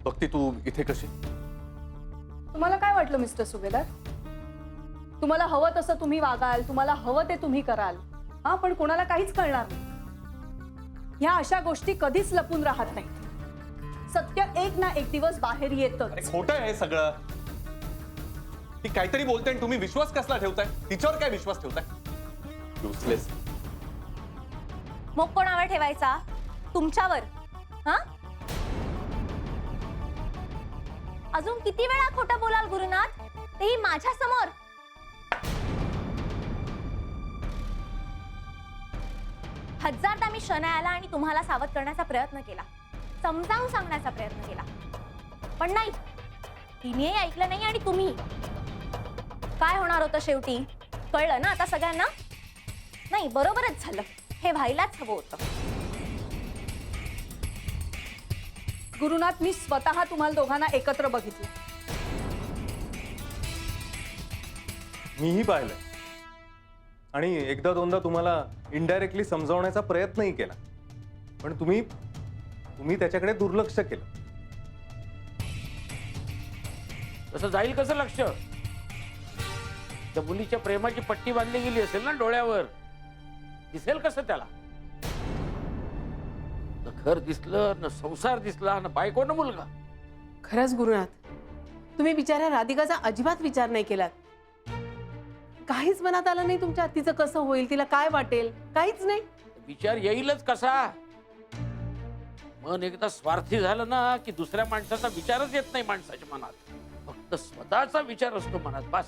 भक्ती तू इथे कशी? तुम्हाला काय वाटलं मिस्टर सुभेदार? तुम्हाला हवं तसं तुम्ही वागाल, तुम्हाला हवं ते तुम्ही कराल, हा, पण कोणाला काहीच कळणार नाही. ह्या अशा गोष्टी कधीच लपून राहत नाहीत. सत्य एक ना एक दिवस बाहेर येतच. खोटं आहे सगळं. ती काहीतरी बोलते आणि तुम्ही विश्वास कसला ठेवताय? तिच्यावर काय विश्वास ठेवताय? युजलेस. मग कोणावर ठेवायचा? तुमच्यावर. हा, अजून किती वेळा खोटं बोलाल गुरुनाथ, तेही माझ्या समोर? हजारदा मी शनायाला आणि तुम्हाला सावध करण्याचा प्रयत्न केला, समजावून सांगण्याचा प्रयत्न केला, पण नाही, तिने ऐकलं नाही. आणि तुम्ही काय होणार होतं शेवटी? कळलं ना आता सगळ्यांना? नाही, बरोबरच झालं. हे व्हायलाच हवं होतं. गुरुनाथ, मी स्वतः तुम्हाला दोघांना एकत्र बघितलं. मीही पाहिलं आणि एकदा दोनदा तुम्हाला इनडायरेक्टली समजावण्याचा प्रयत्नही केला, पण तुम्ही त्याच्याकडे दुर्लक्ष केलं. तसं जाईल कसं लक्ष? त्या मुलीच्या प्रेमाची पट्टी बांधली गेली असेल ना डोळ्यावर, दिसेल कसं त्याला? न घर दिसलं, न संसार दिसला, न बायको, न मुलगा. खरंच गुरुनाथ, तुम्ही बिचाऱ्या राधिकाचा अजिबात विचार नाही केलात. काहीच मनात आलं नाही तुमच्या? तिचं कसं होईल, तिला काय वाटेल, काहीच नाही. विचार येईलच कसा? मन एकदा स्वार्थी झालं ना की दुसऱ्या माणसाचा विचारच येत नाही माणसाच्या मनात. फक्त स्वतःचा विचार असतो मनात, बस.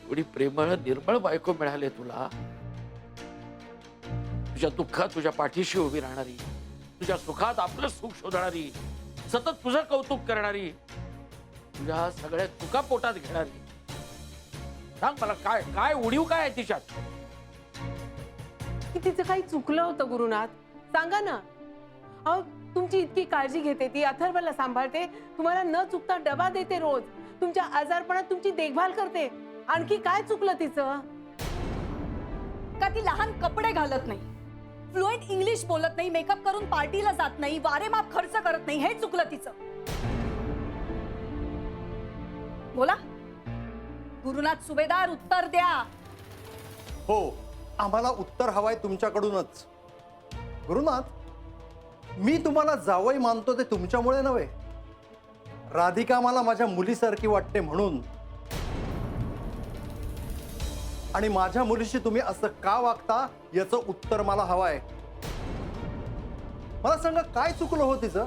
एवढी प्रेमळ निर्मळ बायको मिळाली तुला. तुझ्या दुःखात तुझ्या पाठीशी उभी राहणारी, तुझ्या सुखात आपलं सुख शोधणारी, सतत तुझं कौतुक करणारी, तुझ्या सगळ्या चुका पोटात घेणारी. सांग मला, काय काय उडीव काय आहे तिच्यात? की तिचं काही चुकलं होतं गुरुनाथ? सांगा ना. अहो, तुमची इतकी काळजी घेते ती, अथर्वला सांभाळते, तुम्हाला न चुकता डबा देते रोज, तुमच्या आजारपणात तुमची देखभाल करते. आणखी काय चुकलं तिचं? का ती लहान कपडे घालत नाही, फ्लुएंट इंग्लिश बोलत नाही, मेकअप करून पार्टीला जात नाही, वारेमाप खर्च करत नाही, हे चुकलं तिचं? बोला गुरुनाथ सुभेदार, उत्तर द्या. हो, आम्हाला उत्तर हवाय तुमच्याकडूनच. गुरुनाथ, मी तुम्हाला जावई मानतो ते तुमच्यामुळे नव्हे. राधिका मला माझ्या मुलीसारखी वाटते म्हणून. आणि माझ्या मुलीशी तुम्ही असं का वागता याचं उत्तर मला हवंय. मला सांगा, काय चुकलं हो तिचं?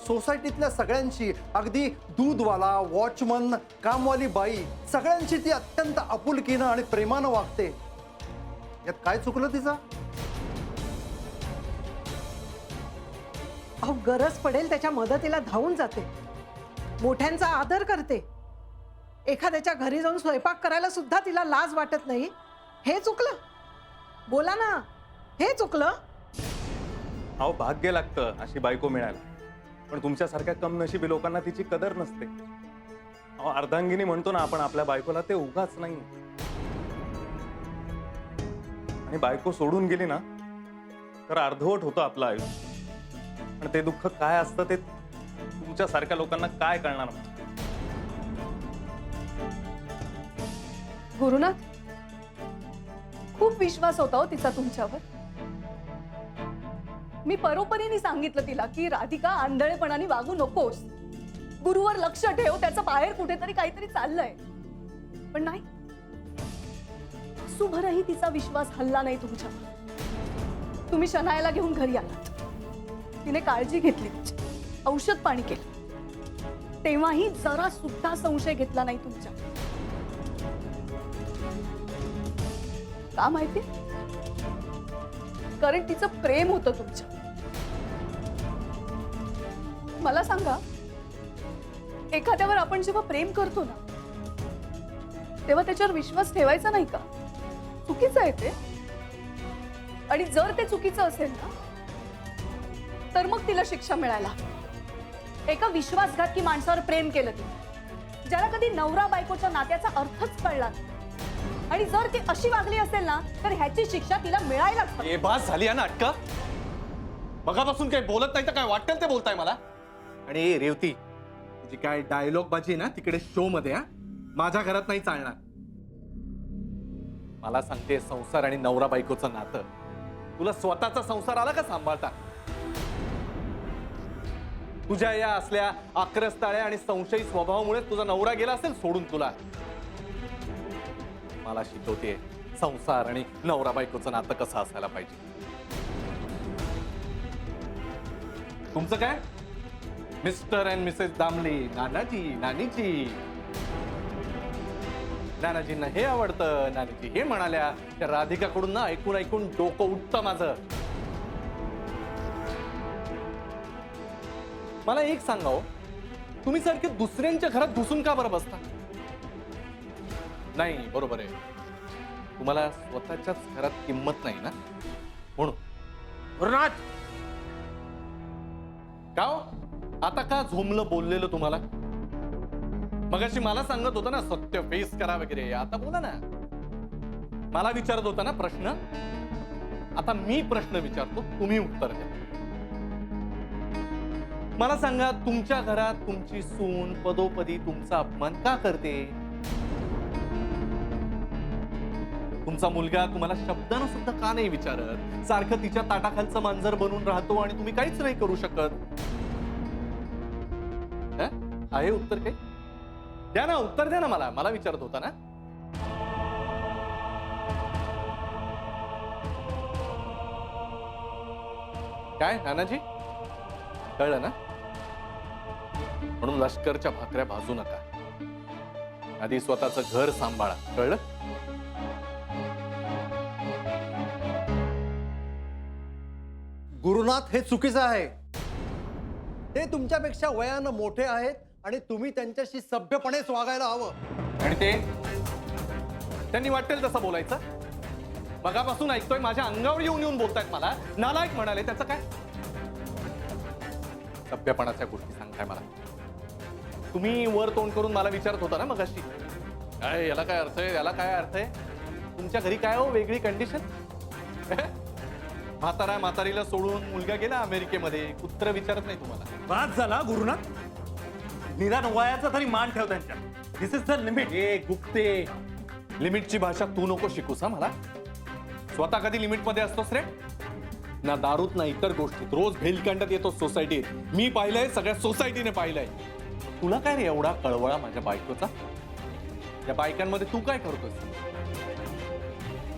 सोसायटीतल्या सगळ्यांची, अगदी दूधवाला, वॉचमन, कामवाली बाई, सगळ्यांची ती अत्यंत आपुलकीनं आणि प्रेमानं वागते. यात काय चुकलं तिचं? अहो, गरज पडेल त्याच्या मदतीला धावून जाते, मोठ्यांचा आदर करते, एखाद्याच्या घरी जाऊन स्वयंपाक करायला सुद्धा तिला लाज वाटत नाही. हे चुकलं? बोला ना, हे चुकलं? अहो, भाग्य लागतं अशी बायको मिळायला, पण तुमच्यासारख्या कमनशिबी लोकांना तिची कदर नसते. अहो, अर्धांगिनी म्हणतो ना आपण आपल्या बायकोला, ते उगाच नाही. आणि बायको सोडून गेली ना तर अर्धवट होतं आपलं आयुष्य. पण ते दुःख काय असतं ते तुमच्यासारख्या लोकांना काय कळणार? गुरुनाथ, खूप विश्वास होता हो तिचा तुमच्यावर. मी परोपरीने सांगितलं तिला की राधिका, आंधळेपणाने वागू नकोस, गुरुवर लक्ष ठेव, त्याचं बाहेर कुठेतरी काहीतरी चाललंय. पण नाही, सुभरही तिचा विश्वास हल्ला नाही तुमच्यावर. तुम्ही शनायाला घेऊन घरी आलात, तिने काळजी घेतली, औषध पाणी केलं, तेव्हाही जरा सुद्धा संशय घेतला नाही तुमच्या. का माहिती? कारण तिचं प्रेम होतं तुमच्या. मला सांगा, एखाद्यावर आपण जेव्हा प्रेम करतो ना, तेव्हा त्याच्यावर विश्वास ठेवायचा नाही का? चुकीचं आहे ते. आणि जर ते चुकीचं असेल ना, तर मग तिला शिक्षा मिळायला. एका विश्वासघातकी माणसावर प्रेम केलं तिने, ज्याला कधी नवरा बायकोच्या नात्याचा अर्थच कळला नाही. आणि जर ती अशी वागली असेल ना, तर ह्याची शिक्षा तिला मिळायलाच हवी. ए, बास झाली आहे नाटकं. मगापासून काही बोलत नाही तर काय वाटेल ते बोलताय मला. आणि ए, रेवती, तुझी काय डायलॉग बाजी ना तिकडे शो मध्ये, हा माझ्या घरात नाही चालणार. मला सांगते, संसार आणि नवरा बायकोचं नातं, तुला स्वतःचा संसार आला का सांभाळता? तुझ्या या असल्या आक्रस्ताळ्या आणि संशयी स्वभावामुळे तुझा नवरा गेला असेल सोडून तुला. मला शिकवते संसार आणि नवरा बायकोचं नातं कसं असायला पाहिजे. तुमचं काय मिस्टर अँड मिसेस दामले, नानाजी, नानीजी. नानाजींना हे आवडतं, नानीजी हे म्हणाल्या. त्या राधिकाकडून ना ऐकून ऐकून डोकं उठतं माझं. मला एक सांगा हो, तुम्ही सारखे दुसऱ्यांच्या घरात घुसून का बरं बसता? नाही, बरोबर आहे, तुम्हाला स्वतःच्याच घरात किंमत नाही ना, म्हणून. गुरुनाथ, का हो? आता का झोमलं बोललेलं तुम्हाला? मगाशी मला सांगत होता ना सत्य फेस करा वगैरे, आता बोला ना. मला विचारत होता ना प्रश्न, आता मी प्रश्न विचारतो, तुम्ही उत्तर द्या. मला सांगा, तुमच्या घरात तुमची सून पदोपदी तुमचा अपमान का करते? तुमचा मुलगा तुम्हाला शब्दानं सुद्धा का नाही विचारत? सारखं तिच्या ताटाखालचं मांजर बनून राहतो आणि तुम्ही काहीच नाही करू शकत. आहे उत्तर काही? द्या ना, उत्तर द्या ना. मला विचारत होता ना. काय नानाजी, कळलं ना? म्हणून लष्करच्या भाकऱ्या भाजू नका, आधी स्वतःचं घर सांभाळा, कळलं? गुरुनाथ, हे चुकीचं आहे. ते तुमच्यापेक्षा वयानं मोठे आहेत आणि तुम्ही त्यांच्याशी सभ्यपणेच वागायला हवं. आणि ते त्यांनी वाटेल तसं बोलायचं. मगापासून ऐकतोय, माझ्या अंगावर येऊन येऊन बोलतायत मला. नालायक म्हणाले, त्याचं काय? सभ्यपणाच्या गोष्टी सांगताय मला. तुम्ही वर तोंड करून मला विचारत होता ना मगाशी, काय याला काय अर्थ आहे, याला काय अर्थ आहे? तुमच्या घरी काय हो वेगळी कंडिशन? म्हातारीला सोडून मुलगा गेला अमेरिकेमध्ये, कुत्र विचारत नाही तुम्हाला. बाद झाला गुरुनाथ, निदान वयाचा तरी मान ठेव त्यांच्या. दिस इज द लिमिट. ए गुप्ते, लिमिटची भाषा तू नको शिकूस हा मला. स्वतः कधी लिमिट मध्ये असतोस रे? ना दारूत ना इतर गोष्टीत. रोज भेलकांडत येतो सोसायटीत. मी पाहिलंय, सगळ्या सोसायटीने पाहिलंय. तुला काय रे एवढा कळवळा माझ्या बायकोचा? त्या बायकांमध्ये तू काय करतोस?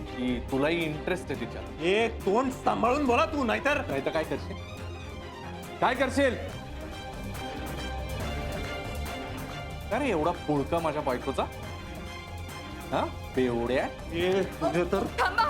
की तुलाही इंटरेस्ट आहे तिच्यात? एक तोंड सांभाळून बोला तू, नाहीतर नाही तर काय करशील? काय करशील? काय रे एवढा पुळका माझ्या बायकोचा? हा बेवड्या? तुझे तर थांबा.